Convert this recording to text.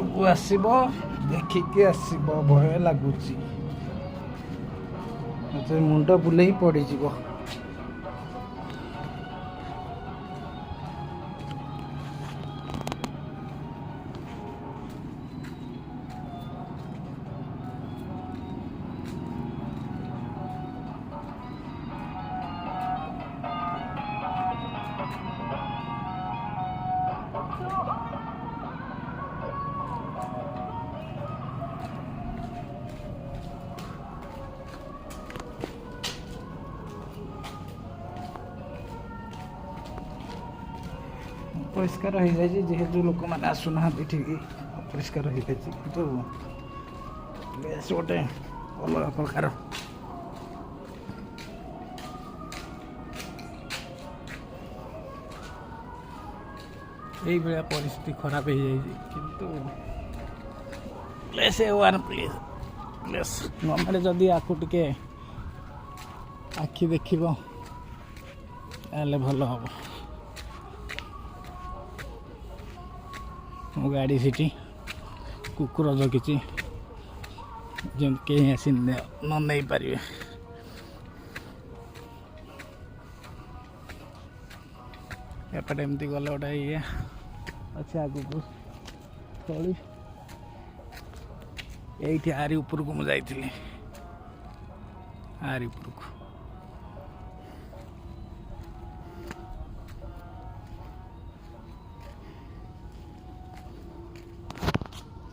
ଉପରକୁ ଆସିବ ଦେଖିକି ଆସିବ ଭୟ ଲାଗୁଛି ମୋତେ ମୁଣ୍ଡ ବୁଲେଇ ପଡ଼ିଯିବ। ପରିଷ୍କାର ହେଇଯାଇଛି ଯେହେତୁ ଲୋକମାନେ ଆସୁନାହାନ୍ତି ଠିକ୍ ଅପରିଷ୍କାର ହେଇଯାଇଛି କିନ୍ତୁ ବେଶ ଗୋଟେ ଅଲଗା ପ୍ରକାର ଏଇଭଳିଆ ପରିସ୍ଥିତି ଖରାପ ହେଇଯାଇଛି କିନ୍ତୁ ପ୍ଲେସ୍ ୱାନ୍ ପ୍ଲେସ୍ ଗଭର୍ଣ୍ଣମେଣ୍ଟ ଯଦି ଆକୁ ଟିକେ ଆଖି ଦେଖିବ ତାହେଲେ ଭଲ ହେବ। ମୋ ଗାଡ଼ି ସେଠି କୁକୁର ଜଗିଛି ଯେମିତି କେହି ଆସି ନ ନେଇପାରିବେ। ଏପଟେ ଏମିତି ଗଲେ ଗୋଟେ ଇଏ ଅଛି ଆଗକୁ ତଳି ଏଇଠି ଆରି ଉପରକୁ ମୁଁ ଯାଇଥିଲି ଆରି ଉପରକୁ